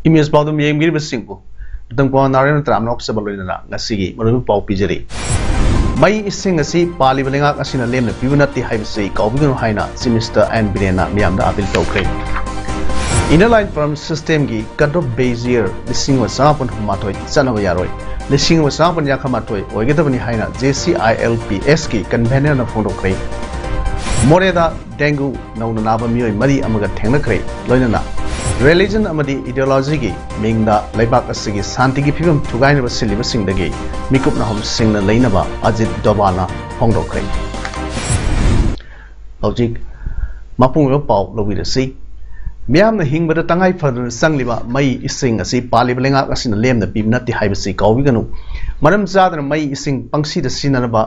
Image PAODAM yemgiri basingbu tang ko naran tramnok sabaloina ngasigi manu pau pijari mai ising asi pali balenga asina lemna pibunati haibasi kaubigano haina sinister and birena miyamda apil tokre inner line from system gi cutoff base year lising wa sapon humatoi chanaba yaroi lising wa sapon yakhamatoi oigedabani haina JCILPS ki convener na phondokre moreda dengue nauna naba miyoi mari amaga thengnakre loinana religion amadi ideology gi mingda laibak asigi santi gi phibam thugaina ba siliba singdagi mikupna hom singna leinaba ajit dobana hongdokre hojik mapung ro pau lobira si miyamna hingbada tangai phadun sangliba mai ising asi palibalenga asina lemna pibna ti haibasi kawbiganu maram zadana mai ising pangsi da sinanaba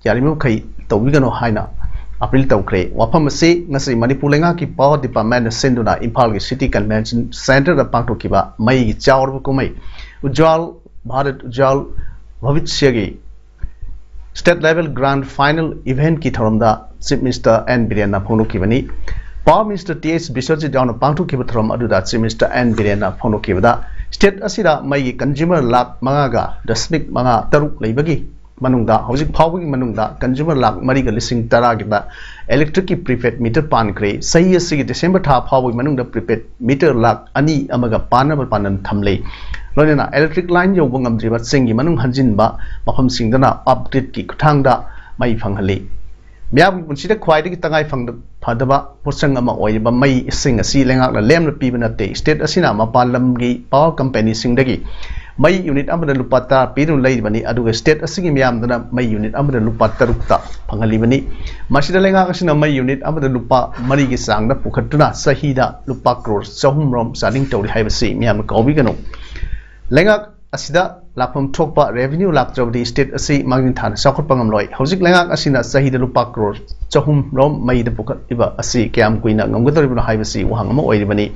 yarimo khai tawbiganu haina April Tokre, Wapamasi, Nasi Manipulenga ki Power Department Senduna, Impal City Convention Center the Pantokiba, Mai Jaur Kumai, Ujal, Bharat Ujal, Bhavitsyagi, State Level Grand Final Event Kitaramda, Chief Minister and Birena Ponokivani, Power Minister T.S. Bishoji down a Pantokibatram Aduda, Chief Minister and Birena Ponokivada, State Asida, Mai Consumer Lab Magaga, the Smith Manga Taruk Labagi. Manungda, housing power Manungda, consumer lak Mariga listing Taragida, electric prepaid meter pan cray, say a December top power Manungda prepaid meter lak Ani Amaga Panama Panan Tamle. Lorena electric line yo wongam driva singi Manung Hanjinba, Mapam Singdana, update ki Kutanga, Mai Fanghali. Miab consider quite a tangai fang the Padaba, Posangama Oiba Mai sing a ceiling out the lamb pibinate, state asina, Mapalamgi, power company singdagi. Mai unit amada lupata pirun laibani aduga state asigi miyamdana mai unit amada lupata rukta phangalibani masida lenga asina mai unit amada lupa mari gi sangda pukhatuna sahida lupa crore chahum rom saling tawri haibasi miyam kaubigano lenga asida lakpam thokpa revenue lakjawdi state asi mangin thana sakot pangamloi hojik lenga asina sahida lupa crore chahum rom mai da pukhat iba asi kyam kuina ngamgadoribna haibasi wahang ama oiribani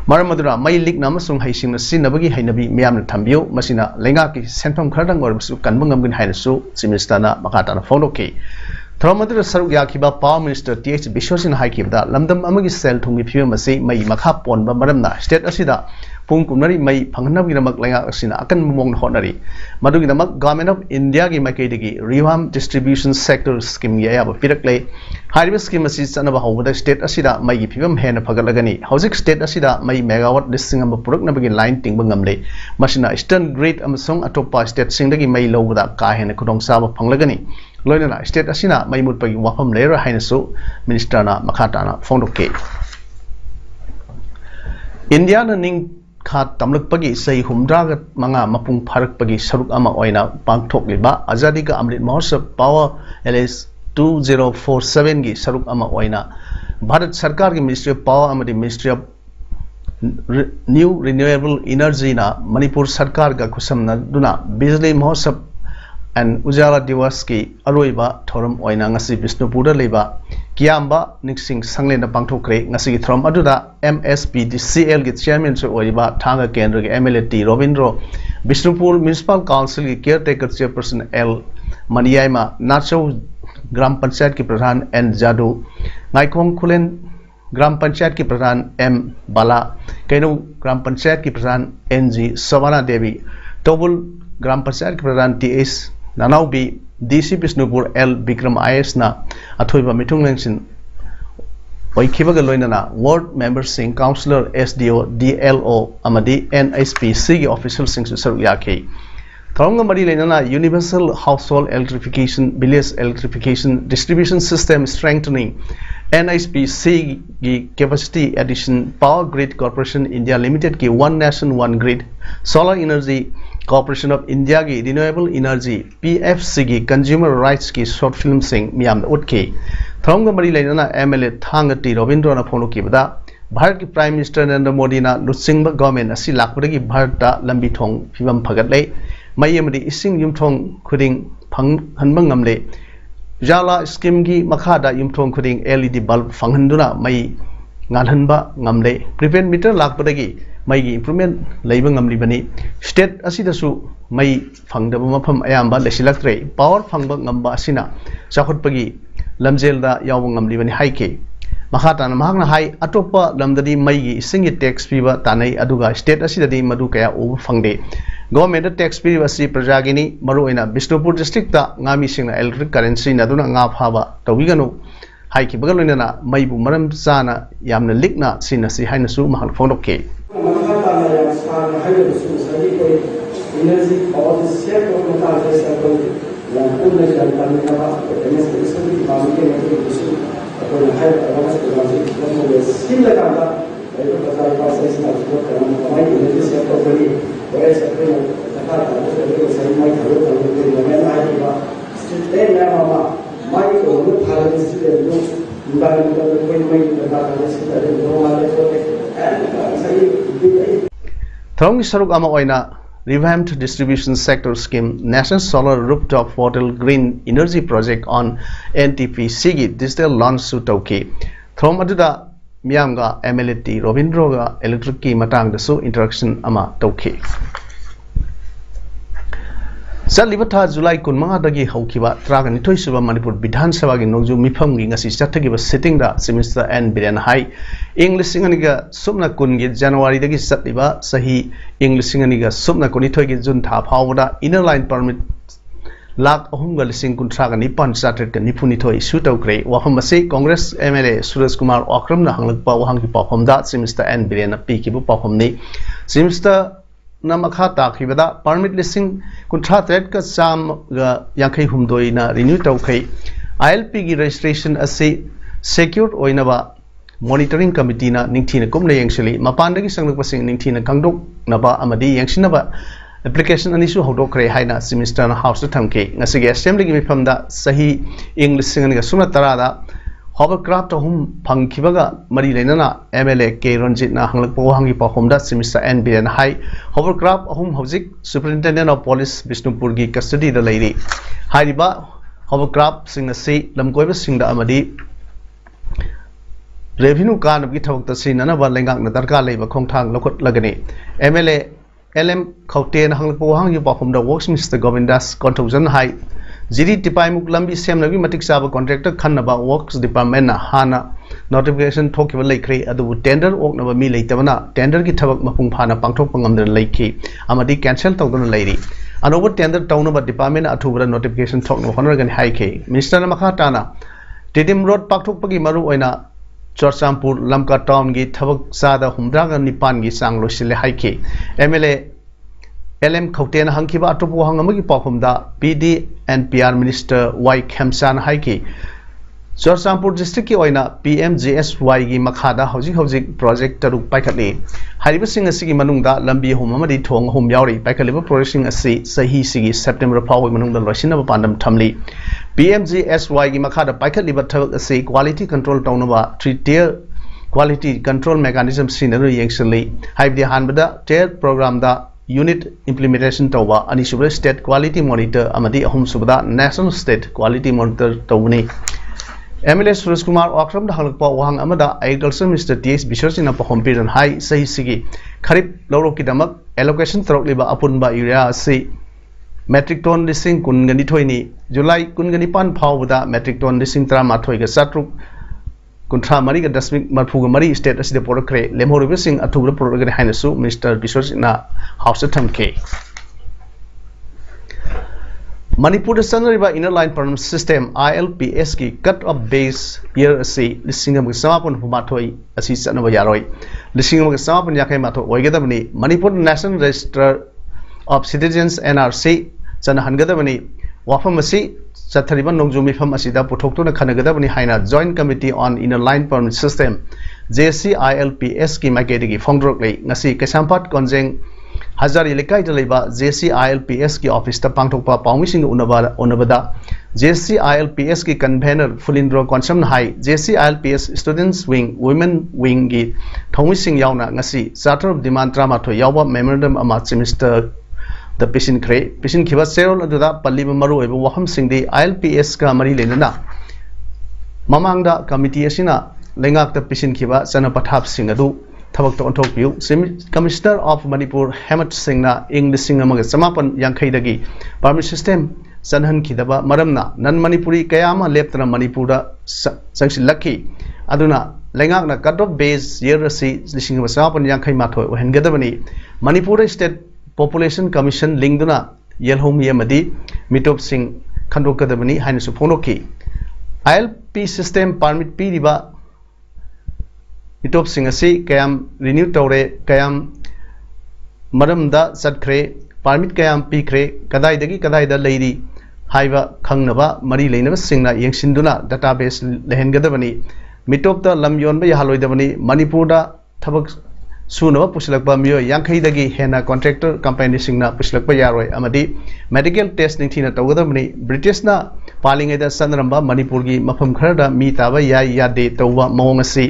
Maramadura, my league namasung haising the Sinabagi Hainabi, Miam Tambio, Masina, Lengaki, Sentum Kardang or Kanbungam Hainasu, Simistana, Makatana Fonoke. Tramadura Saruyakiba, Power Minister T.H. Bishos in Haikibda, Lamdam Amagi Sel to Mipu Masi, May Makapon, Bamarana, State Asida, Punkunari, May Panganamak Langa Asina, Akan Mong Honari, Maduginamak, Government of India, Makadigi, Revamp Distribution Sector Scheme Yab, Pirakle, Highway Scheme Assist and about the State Asida, May Pivum Hen of Pagalagani, Housing State Asida, May Megawatt listing of a Puruknabagi line Tingbungamle, Machina Eastern Great Amazon Atopa State Singagi May low with that Kahan Kudong Saba Panglagani, Loyana State Asina, May Mutpagi Wapam Lera Hainasu, Ministrana Makatana, Fondoke. Indiana Ning Khat Tamluk Pagi say Humdragat Manga Mapung Parak Pagi Saruk Ama Oina Bangtok Liba Azadiga Amrit Morsa Power LS 2047 gi Saruk Ama Oina Bharat Sarkar ki Ministry of Power Amadi Ministry of New Renewable Energy na Manipur Sarkar ga Kusamna Duna Bijli Mahosab and Ujala Divas ki Aroiba Thorum Oina Ngasi Bisnupura Liba Kiamba Nixing Sangle na Bangtokre Ngasi Thorum Aduda MSPDCL ki Chairman so Oiba Thanga Kendra ki MLT Robindro Bisnupur Municipal Council ki Caretaker Chairperson L Maniyaima Nacho Gram Panchayat ki Pradhan N Jadu Naikong Kulen Gram Panchayat ki Pradhan M Bala Kainu Gram Panchayat ki Pradhan NG Savana Devi Tobul Gram Panchayat ki Pradhan TS Nanaubi DC Bisnupur L Bikram IS na Athoiba Mitung Lengsin Oikibaga Loinana Ward Member Sing Councillor SDO DLO Amadi NSPC ki Official Sing Saru Yake Tharonga Mari Lenana Universal Household Electrification Village Electrification Distribution System Strengthening NSPC ki Capacity Addition Power Grid Corporation India Limited ki One Nation One Grid Solar Energy Corporation of India ki Renewable Energy PFC ki Consumer Rights ki Short Film Sing Miyam Utke Tharonga Mari Lenana MLA Thangati Robindro na Phono ki bada Bharat की prime minister Narendra Modi ना लुचिंग government असी लाकपदगी भारत दा लंबी थोंग फिबम फगतले मई अमदी इसिंग युमथोंग खुदिंग फंगहनबंग नमले उजाला scheme की मखादा युमथोंग खुदिंग LED bulb फंगहनदुना May ngalhanba ngamle prevent meter lakpadagi mai gi improvement leiba ngamli bani state asida su mai phangdaba mafam ayamba lesilaktre power phangba ngamba asina chakhotpagi lamjel da yawa ngamli bani haike makhata na mahakna hai atopa lamdadi mai gi singi tax piba tanai aduga state asida di madu kaya over phangde government tax piba si prajagini maru oina Bishnupur district ta ngami singna electric currency na duna nga phaba tawiganu hai ki bagal na mai bu maram sana yamna likna sina si haina su mahal phonok ke energy power set of mata jesa ko ya kunna jantan na ba ms ismi ba ke na ko ko na hai awas ko ba ko skill la ka ai ko ta pa sai na ko ka na mai energy set of bani ko ai sa ko na ta ta ko sai mai thalo ko ko na na ai ba still na ma mai ko no thalo still no environmental ko mai ta ta still no ma le ko sai Thong saruk ama oina revamped distribution sector scheme National Solar Rooftop Portal Green Energy Project on NTP Sigi digital launch su tauki throm aduda miyamga MLT Robindroga electric ki matang da su interaction ama tauki Salibata July kun mga dagi haukiba traga nitoy suba Manipur Bidhan Sabha gi nongju mifam gi ngasi chatagi ba sitting da semester and bidan hai English singaniga subna kun gi January dagi satliba sahi English singaniga subna kun nitoy gi jun tha phawda inner line permit lak ahum ga lising kun traga ni panchatet ga nipuni thoi shoot out kre waham base Congress MLA Suraj Kumar Akram na hanglakpa wahang ki pawham da semester and bidan pi ki bu pawham ni semester namakha takhibada permit listing kuntra thread ka sam ga yankhai humdoi na renew tawkhai ILP gi registration ase secured oina ba monitoring committee na ningthina kumna yengshali mapandagi sanglak pasing ningthina kangdok na ba amadi yengshina ba application ani su hodok kre haina semester na house thamke ngasige assembly gi mifamda sahi english singani ga suna tarada hovercraft hum phangkhibaga mari leinana MLA K Ranjit na hanglak po hangi pa homda semester NBN hai hovercraft hum hojik superintendent of police Bishnupur gi custody da leiri hariba hovercraft sing ase lamkoiba singda amadi revenue kan gi thawak ta sinana ba lengak na darka leiba khongthang lokot lagani MLA LM Khauten hanglak po hangi pa homda works Mr Govindas Controjan hai Jiri tipai muk lambi sem nabi matik saba contractor khan naba works department na hana notification thoki ba laikre adu tender ok naba mi leitabana tender ki thabak mapung phana pangthok pangamdana laikhi amadi cancel tawdana lairi anover tender tawna ba department athubra notification thok no honor gan haike minister na makha tana Tidim road pakthok pagi maru oina Chorchampur Lamka town gi thabak sada humdra ga nipan gi sanglo sile haike MLA LM Khauten hangkiba atopo hangamagi pakhumda PD and PR Minister Y Khamsan haiki Chorchampur district ki oina PMGSY gi makhada hojik project taruk paikhatli hariba sing asigi manungda lambi hum amadi thong hum yauri paikhaliba project asi sahi sigi September phawi manungda loisina ba pandam thamli PMGSY gi makhada paikhatliba thabak asi quality control tawnaba 3-tier quality control mechanism sinaru yengshali haibdi hanbada tier program da unit implementation tawba ani subra state quality monitor amadi ahum subda national state quality monitor tawni MLA Suraj Kumar Akram da halakpa wahang amada agriculture minister TS Biswajit na pahom piran hai sahi sigi kharip lawrok ki damak allocation tarok liba apun ba area ase metric ton lising kun gani thoini July kun gani pan phawda metric ton lising 13 ga satruk kuntra mari ga dasmik marphu ga mari state aside porokre lemhoribe sing athubra porogre hainasu minister Biswajit na house thamke Manipur sanariba inner line permit system ILPS ki cut off base year ase lisingam ga samapun humathoi asi chanaba yaroi lisingam ga samapun yakai matho oigadabni Manipur National Register of Citizens NRC chana hangadabni wafam asi chathariba nongju mifam asida puthokto na khanagadabni haina joint committee on inner line permit system JCILPS ki maikedi phongdrok lei ngasi Kesampat Konjeng Hazari Lekai Dalaiba JCILPS ki office ta pangthokpa pawmising unabada JCILPS की convener Phulindro Konsam हाई JCILPS students wing women wing की थौमी सिंह यावना ngasi charter of demand ट्रामाथो यावबा memorandum अमा semester द पिसिन खरे पिसिन खिबा सेरोल अदुदा पल्ली मरु ओइबो वहम सिंगदी ILPS का मरी लेना ममांगदा कमिटी असिना लेंगाक द पिसिन खिबा चना पठाप सिंह अदु थबक तो अंथोकपियु कमिश्नर ऑफ मणिपुर हेमंत सिंहना इंग लिसिंग अमग समापन यांखैदगी परमिट सिस्टम चनहन खिदबा मरमना नन मणिपुरी कयामा लेप्तना मणिपुर संगसिलखी अदुना लेंगाकना कट ऑफ बेस ईयर रसी लिसिंग समापन यांखै माथोय ओहनगदबनी मणिपुर स्टेट पॉपुलेशन कमीशन लिंगदुना येलहोमी अमदी मिटोप सिंह खंडोकदबनी हाइनसु फोनोकी ILP सिस्टम परमिट पीरिबा मिटोप सिंह असी कयाम रिन्यू तौरे कयाम मरमदा चटख्रे परमिट कयाम पीख्रे कदाइदगी कदाइदा लेरी हाइबा खंगनबा मरी लेनबा सिंगना यंगसिंदुना डाटाबेस लेहनगदबनी मिटोपता लम योनबा यालोइदबनी मणिपुरदा थबक सुनबा पुसलकबा मियो यांखैदगी हेना कॉन्ट्रैक्टर कंपनी सिंगना पुसलकबा यारोय अमदी मेडिकल टेस्ट निंगथिना तौगदबनी ब्रिटिशना पालिंगैदा सनरंबा मणिपुरगी मफम खरदा मी ताबा याय यादे तौबा मवंग असि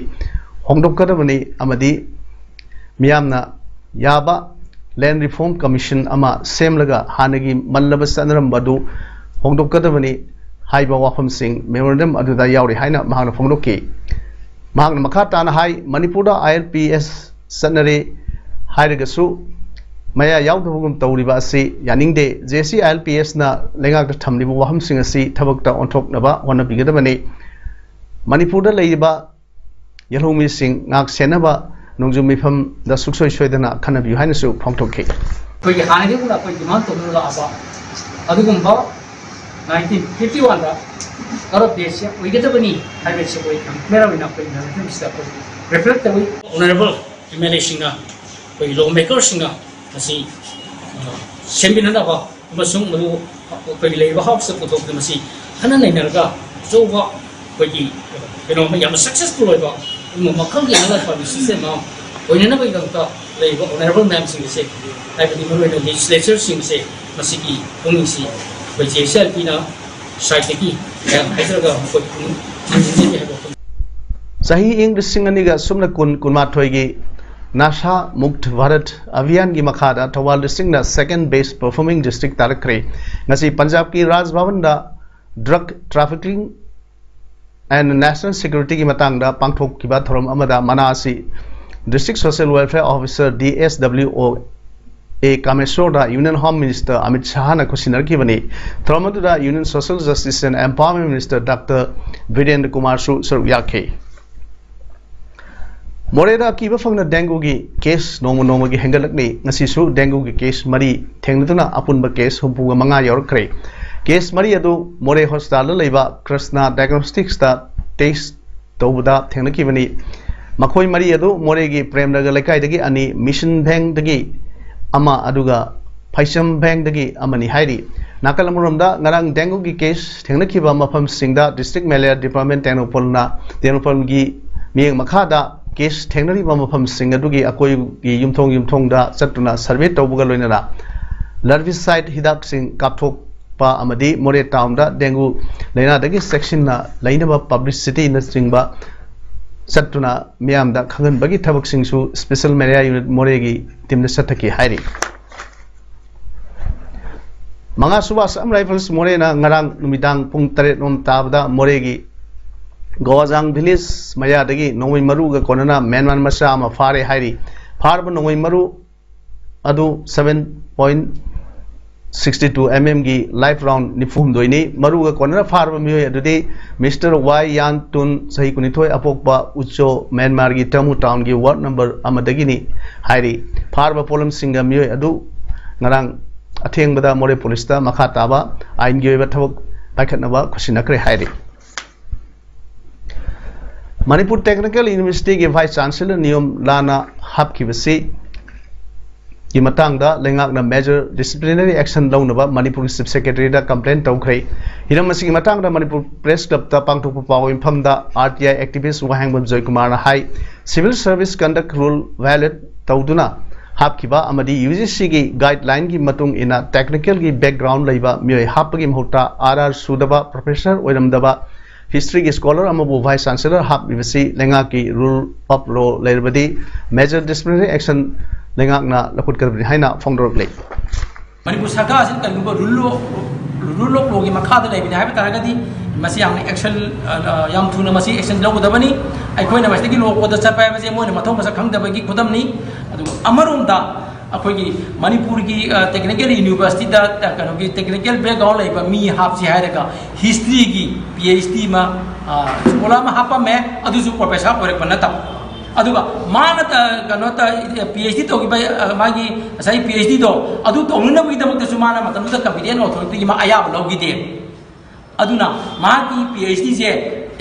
होंगदोकदबनी अमदी मियामना याबा लैंड रिफॉर्म कमीशन अमा सेमलगा हानगी मल्लब सनरंबदु होंगदोकदबनी हाइबा वाफम सिंह मेमोरेंडम अदुदा यावरि हाइना महान फोंगदोकी महान मखा ताना हाई मणिपुरदा ILPS सनरे हाइरगसु मया यावदबगुम तौरिबा असि यानिंगदे JCILPS ना लेंगाक थमलिबु वाहम सिंह असि थबकता ओंथोकनबा होनबिगदबनी मणिपुरदा लेइबा यलहोमी Singh ngak senaba nongjum mifam da suksoi soidana khanabiu hainasu phongthokki koi hanagi bula koi demand tomula aba adugumba 1951 da karab desya oigadabani haibese koi mera wina koi na mista koi reflect koi honorable MLA singa koi lawmaker singa asi sembina ba masung madu koi leiba house putok masi hanan nainarga zowa koi yam successful oiba makal gi ala pa system ma oinana bai dang ta leiba honorable ma'am sing se tai bani maro na legislature sing se masiki ong si bai JCLP na site ki haidraga ko sahi ing singaniga sumna kunmathoi gi nasha mukt bharat abhiyan gi makhada thawal district na second best performing district tarakre ngasi punjab ki raj bhavan da drug trafficking and national security की मतंग दा पांगथोक की बात थरम अमदा मनासी district social welfare officer DSWO A Kameshwar दा union home minister Amit Shah ना खुशिनर की बनी थरम दा union social justice and empowerment minister doctor Virendra Kumar सु याखे मोरेदा की बफंग डेंगू की केस नोंग की हेंगलकनी ngasisu डेंगू की केस मरी थेंगदुना अपुनबा केस हुंपुगा मंगा यौरखरे केस मरी अदु मोरे हॉस्पिटल लेबा कृष्णा डायग्नोस्टिक्स ता टेस्ट तौबदा थेंगनकीबनी मखोय मरी अदु मोरे की प्रेमनगर लेकाइदगी अनि मिशन बैंक दगी अमा अदुगा फाइसम बैंक दगी अमनी हाइरी नाकल अमरोमदा ngarang डेंगू की केस थेंगनकीबा मफम सिंगदा डिस्ट्रिक्ट मलेरिया डिपार्टमेंट तेनोपल की मियंग मखादा केस थेंगनरीबा मफम सिंग अदुगी अकोय की युमथोंग चटुना सर्वे तौबगा लोइनरा लर्विसाइड हिदाक सिंग कापथोक पा अमदी मोरे टाउन दा डेंगू लेना दगी सेक्शन ना लाइनबा पब्लिसिटी न सिंगबा चटुना मियाम दा खंगन बगी थबक सिंगसु स्पेशल मलेरिया यूनिट मोरे की टीम ने सथकी हाइरी मंगा सुबा सम राइफल्स मोरे ना ngarang numitang pung 8 nom tabda मोरे की गोवाजांग विलेज मया दगी नोंगै मरु गा कोनना मेनमान मसा मा फारे हाइरी फारब नोंगै मरु अदु 7.62 mm की लाइफ राउंड निफुम दोइनी मरुगा कोनरा फारब मियो अदुदि मिस्टर वाई यान तुन सही कुनिथोय अपोकबा उच्चो म्यांमार की टमु टाउन की वार्ड नंबर अमदगिनी हाइरी फारब पोलम सिंगा मियो अदु ngarang अथेंगबदा मोरे पुलिस ता मखा ताबा आइन गी ओइबा थबक पाइखनबा खुसिनकरे हाइरी मणिपुर टेक्निकल यूनिवर्सिटी के वाइस चांसलर नियम लाना हापखिबसी की मतंगदा लेंगाकना मेजर डिसिप्लिनरी एक्शन लौनबा मणिपुर चीफ सेक्रेटरी दा कंप्लेन तौखरै हिरम मसिगी मतंगदा मणिपुर प्रेस क्लब ता पांगथोकपा पाव इनफमदा RTI एक्टिविस्ट वाहंगबम जय कुमार हाई civil service conduct rule violate तौदुना हापखिबा अमदी UGC की गाइडलाइन की मतुंग इना टेक्निकल की बैकग्राउंड लैबा मियोय हापगी महुता RR सुदबा प्रोफेसर ओइरमदबा हिस्ट्री की स्कॉलर अमबु वाइस चांसलर हापबिबसी लेंगा की रूल ऑफ लॉ लेरबदी मेजर डिसिप्लिनरी एक्शन लेंगाकना लखुटकरबनि हाइना फोंदोरले मणिपुर सरकार से करीब रूल ऑफ लॉ की मखाद लेबिने हाइबा तारगदी मसी याम एक्शन याम थुना मसी एक्शन लौगदबनी अखोइना मसदगी लॉ कोड चपाय मसे मोने मथौ मसा खंगदबगी खुदमनी अदु अमरोमदा अखोगी मणिपुर की टेक्निकल यूनिवर्सिटी दा कनो की टेक्निकल बैकग्राउंड लेबा मी हापसी हायरगा हिस्ट्री की PhD मा स्कॉलर मा हापा में अदुजु प्रोफेसर ओरे पनता अदुगा मान कनो ता PhD तो की मागी सही PhD दो अदु तोंगनबगी दमक सुमाना मतम दा कॉम्पिटेंट अथॉरिटी की मा आयाब लौगी दे अदुना मागी PhD से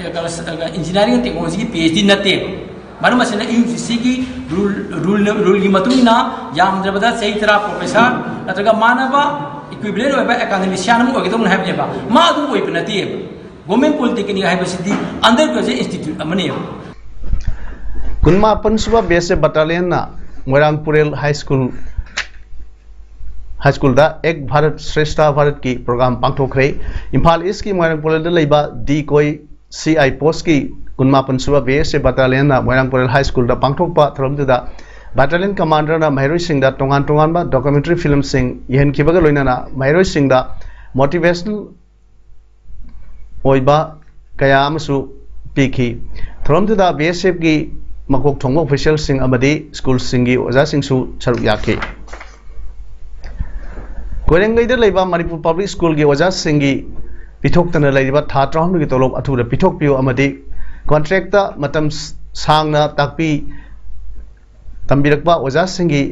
इंजीनियरिंग टेक्नोलॉजी की PhD नते मरम असिना UGC की रूल की मतुना यामद्रबदा सही तरह प्रोफेसर नत्रगा मानबा इक्विवेलेंट ओइबा एकाडेमिशियन अमु ओइगदोन हाबनेबा मा अदु ओइब नते गवर्नमेंट पॉलिटेक्निक हाइबसिटी अंडर ग्रेजुएट इंस्टीट्यूट अमने कुनमापन सुबा बेसे बटालियन ना मोरांगपुरेल हाई स्कूल दा एक भारत श्रेष्ठ भारत की प्रोग्राम पांगथोखरे इम्फाल ईस्ट की मोरांगपुरेल दा लेबा डी कोई CI पोस्ट की कुनमापन सुबा बेसे बटालियन ना मोरांगपुरेल हाई स्कूल दा पांगथोकपा थरमदुदा बटालियन कमांडर ना महरोई सिंह दा तोंगान तोंगान बा डॉक्यूमेंट्री फिल्म सिंह यहन खिबगा लोइना महरोई सिंह दा मोटिवेशनल ओइबा कया अमसु पीखी थरमदुदा BSF की मकोक थोंग ऑफिशियल सिंह अमदी स्कूल सिंगी ओजा सिंहसु सरुक याखे कोरेंगैदा लेबा मणिपुर पब्लिक स्कूल की ओजा सिंगी पिथोक्तना लेबा था त्राहम की तोलोब अथुरा पिथोकपियो अमदी कॉन्ट्रैक्ट मतम सांगना ताकपी तंबिरकबा ओजा सिंगी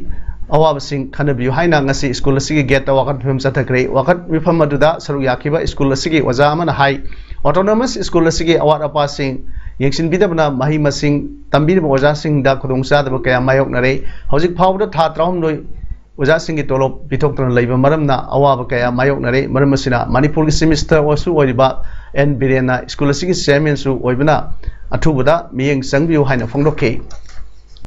अवाब सिंह खनबियो हाइना ngasi स्कूल सिगी गेट वाकत फिल्म चथकरे वाकत विफम अदुदा सरुक याखिबा स्कूल सिगी ओजा अमना हाई ऑटोनोमस स्कूल सिगी अवार अपा सिंह यंगसिन बिदबना मही मसिंग तंबिर ओजा सिंह दा खुदोंसादब कया मायोकनरे हौजिक फावदा था त्राहम लोय ओजा सिंह की तोलोब पिथोक्तना लेबा मरमना अवाब कया मायोकनरे मरमसिना मणिपुर की सेमिस्टर ओसु ओरिबा एन बिरेना स्कूल सिगी चेयरमैन सु ओइबना अथुबदा मियंग संगबियो हाइना फोंदोके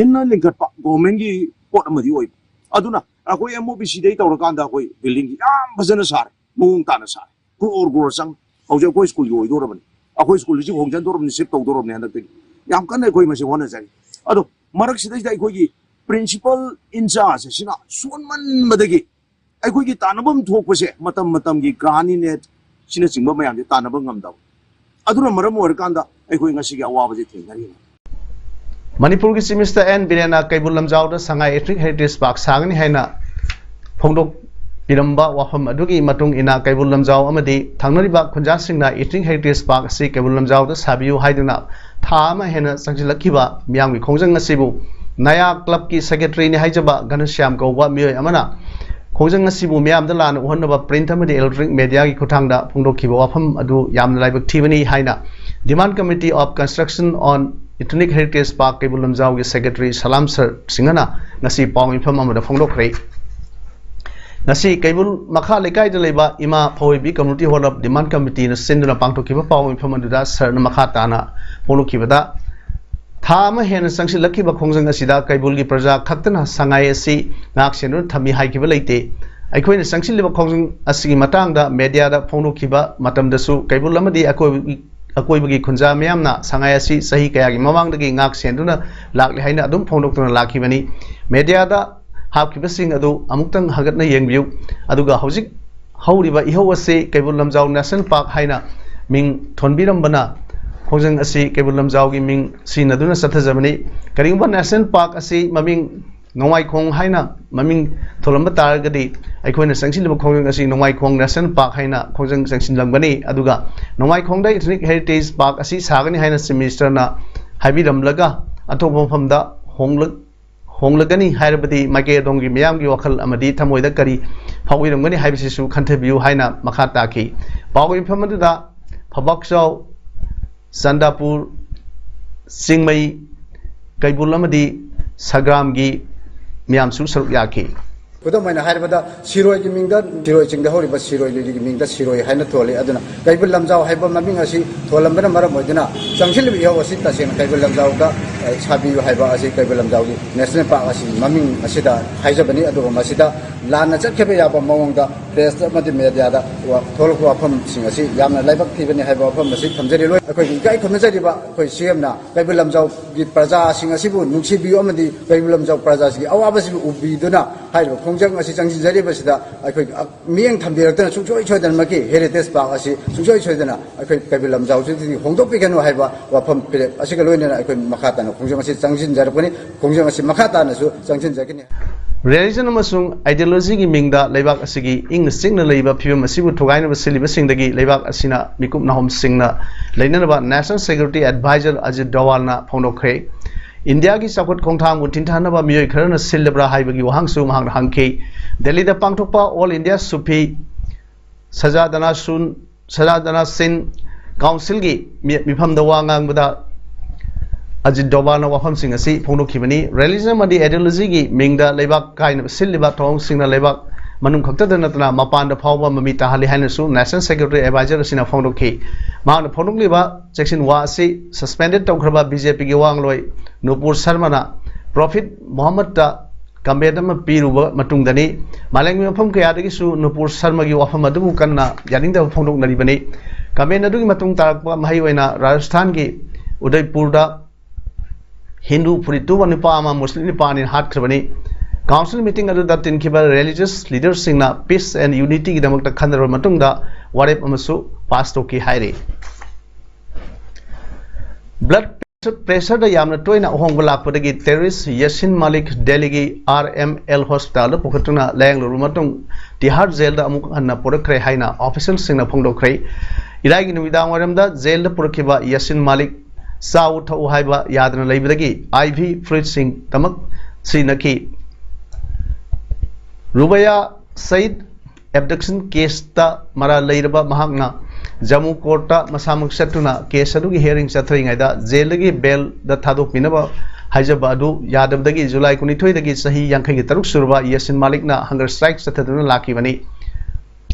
इन्ना लिंकट गवर्नमेंट की पोट अमदी ओइ अदुना अखोय MOBC दे तौरकांदा अखोय बिल्डिंग याम फजन सारे मौंग ताना सारे ग्रोर संग हौजे अखोय स्कूल की ओइदोरबनी अखोय स्कूल जी होंजन दोरबनी शिफ्ट तौदोरबनी हनक याम कन्ने अखोय मसे होना जाई अदो मरक सिदा अखोय की प्रिंसिपल इंचार्ज सिना सोनमन मदगी अखोय की तानबम थोकपसे मतम की ग्रानी नेट सिना चिंबा मयाम जे तानबम ngam अदुना मरम ओरकांदा अखोय ngasi की अवाब जे थेंगरी मणिपुर की चीफ मिनिस्टर एन बिरेना कैबुल लमजाउदा संगाई एथनिक हेरिटेज पार्क सागनी हैना फोंदोक पिरंबा वाफम अदुगी मतुंग इना कैबुल लमजाउ अमदी थांगनरिबा खुंजा सिंगना एथनिक हेरिटेज पार्क से कैबुल लमजाउदा साबियु हाइदुना था अमा हेना संजिलखिबा मियांगि खोंजंग असिबु नया क्लब की सेक्रेटरी ने हाइजबा घनश्याम कौबा मियोय अमना खोंजंग असिबु मियामदा लान उहनबा प्रिंट अमदी इलेक्ट्रॉनिक मीडिया की खुथांगदा फोंदोखिबा वाफम अदु यामना लाइबक थीबनी हाइना demand committee of construction on ethnic heritage park कैबुल लमजाउ की सेक्रेटरी सलाम सर सिंगना ngasi पाव इनफम अमदा फोंदोखरे ngasi कैबुल मखा लेकाय द लेबा इमा फौबी community hall of demand committee न सिंदुना पांगथोखिबा पाव इनफम अदुदा सर न मखा ताना फोंदोखिबदा था अमा हेन संगसिलखिबा खोंजंग असिदा कैबुल की प्रजा खक्तना संगाय असि नाक सेनु थमी हाइखिबा लेते अखोइन संगसिलिबा खोंजंग असिगी मतांगदा मीडिया दा फोंदोखिबा मतमदसु कैबुल अमदी अकोइबगी खुंजा मयामना संगाय असि सही कयागी ममांगदगी ngak सेंदुना लाकले हाइना अदुम फोंदोक्तुना लाखिबनी मीडिया दा हापखिबसिंग अदु अमुक्तंग हगतना येंगबियु अदुगा हौजिक हौरिबा इहो असे कैबुल लमजाउ नेशनल पार्क हाइना मिंग थोनबिरंबना खोंजंग असी कैबुल लमजाउ की मिंग सिनदुना सथजबनी करिंगबा नेशनल पार्क असी ममिंग नोंगाइखोंग हाइना ममिंग थोलंबा तारगदी अखोइना संगसिलिबा खोंजंग असी नोंगाइखोंग नेशनल पार्क हाइना खोंजंग संगसिलंगबनी अदुगा नोंगाइखोंगदा इथनिक हेरिटेज पार्क असी सागनी हाइना चीफ मिनिस्टरना हाइबिरमलगा अतोप मफमदा होंगलगनी हाइरबदी माइके दोंगी मियामगी वखल अमदी थमोइदा करी फाविरमगनी हाइबिसिसु खंथबियु हाइना मखा ताखी पाव इनफमदुदा फबक्साउ संदापुर सिंगमई कैबुल अमदी सग्राम की मियामसु सरुक याखी खुदमैना हाइबदा सिरोय की मिंगदा सिरोय चिंगदा होरिबा सिरोय लिली की मिंगदा सिरोय हाइना तोले अदुना कैबुल लमजाउ हाइबा ममिंग असि थोलंबना मरम ओइदना संगसिल बियो असि तसेन कैबुल लमजाउ दा sabiyu haiba asi kaibil lamjau gi national park asi maming asida haijabani aduga masida lana chakhebe yaba mawangda press amadi media da wa tholku afam sing asi yamna laibak thibani haiba afam asi thamjari loi akoi gai khomnajari ba akoi cm na kaibil lamjau gi praja sing asi bu nungsi biu amadi kaibil lamjau praja gi awabasi ubi duna haiba khongjang asi changjin jari basida akoi mieng thambirak sungchoi choidan maki heritage park asi sungchoi choidana akoi kaibil lamjau ji hongdok pikanu haiba wafam pire asi ka loina akoi makhata na khongjang asi changjin jarapani khongjang asi makhata na su changjin jakini religion amasung ideology gi mingda leibak asigi ing singna leiba phibam asibu thogaina ba siliba singdagi leibak asina mikup nahom singna leinana ba national security advisor Ajit Dawal na phonokhe India gi sakut khongthang mu tinthana ba miyoi kharana silbra haibagi wahang su mahang hangke Delhi da pangthokpa all India sufi sajadana sin council gi mifam da wangang bada Ajit Dawal na wafam sing asi phonokibani religion madi ideology gi mingda leibak kaina silliba thong singna leibak manung khakta da natna mapan da phawba mami tahali haina su national security advisor sina phonokhi ma na phonokliba section 1 asi suspended tawkhraba BJP gi wangloi Nupur Sharma na Prophet Muhammad ta kambedam piruba matungdani malengmi mafam kayadagi su Nupur Sharma gi wafam adu kanna yaning da phonok nari bani kamena du gi matung tarakpa mahai oina Rajasthan gi Udaipur da Hindu Puritu Wanipama Muslim Nipan in Hat Krabani Council meeting at the Tinkiba religious leaders sing na peace and unity Damak Kandar Matunda Warep Amasu Pastoki Hairi Blood pressure the Yamna Toina Hongolak Podagi terrorist Yasin Malik Deligi RML Hospital Pokatuna Lang Rumatung the Hard Zelda Amukana Podakre Haina official sing na Pondo Kray Iragin Vidawaramda Zelda Purakiba Yasin Malik South Ohaiba Yadana Labidagi IV Fritz Singh Tamak Sinaki Rubaya Said abduction case ta Mara Lairaba Mahagna Jammu Kota Masamak Satuna case Adugi hearing Satring Ida Zelagi Bell the Taduk Minaba Hajabadu Yadabdagi July Kunitoi the Sahi Yankai Taruk Surba Yasin Malikna hunger strikes Sataduna Lakivani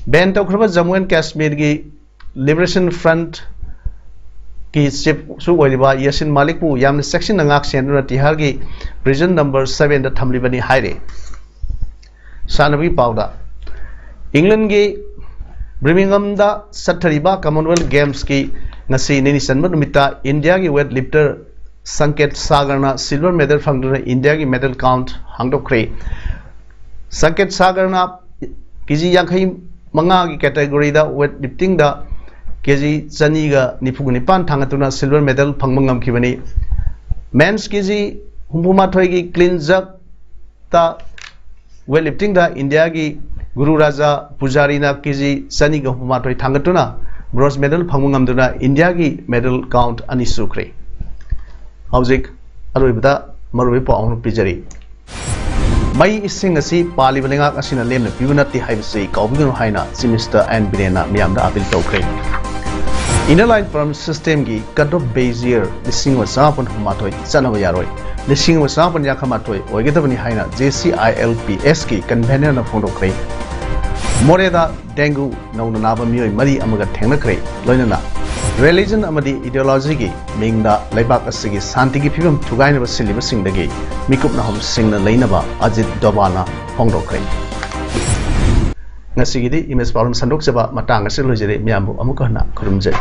Ben Tokraba Jammu and Kashmir Liberation Front की chief सुबा यासिन मालिक याम section नाक centre तिहार की prison number 7 दा थमलिबनी हाइरे सानबी पाउदा England की Birmingham दा सत्थरिबा Commonwealth games की ngasi nini sanba numita India की वेट लिफ्टर संकेत सागरना सिल्वर मेडल फंगदुना इंडिया की मेडल काउंट हांगदोख्रे संकेत सागरना केजी यांखै मंगा की कैटेगरी दा वेट लिफ्टिंग दा केजी चनीगा निफुगनिपान थांगतुना सिल्वर मेडल फंगमंगम खिबनी मेंस केजी हुंबुमाथोय की क्लीन जग ता वेट लिफ्टिंग दा इंडिया की गुरु राजा पुजारी ना केजी चनीगा हुंबुमाथोय थांगतुना ब्रोंज मेडल फंगमंगमदुना इंडिया की मेडल काउंट अनि सुख्रे हौजिक अरोइबदा मरुबे पाउन पिजरी मई इसिंग असि पालिबलेंगा असिना लेमना पिबुनति हाइबसि काउबिगनो हाइना मिनिस्टर एन बिरेना मियामदा अपील तौख्रे इनर लाइन परम सिस्टम की कट ऑफ बेजियर लिसिंग वसापन हुमाथोय चनब यारोय लिसिंग वसापन याखमाथोय ओइगेदबनि हाइना JCILPS की कन्वेनर ना फोंदोख्रे मोरेदा डेंगू नौना नाबा मियोय मरी अमगा थेंगनख्रे लोइनना रिलीजन अमदी इडियोलॉजी की मिंगदा लेबाक असगी शांति की फिबम थुगाइनबा सिलिबा सिंगदगी मिकुपना हम सिंगना लेनबा Ajit डोबालना फोंदोख्रे ngasigiди image problem sandok jaba matang ase lojere miyambu amuka na khurumjai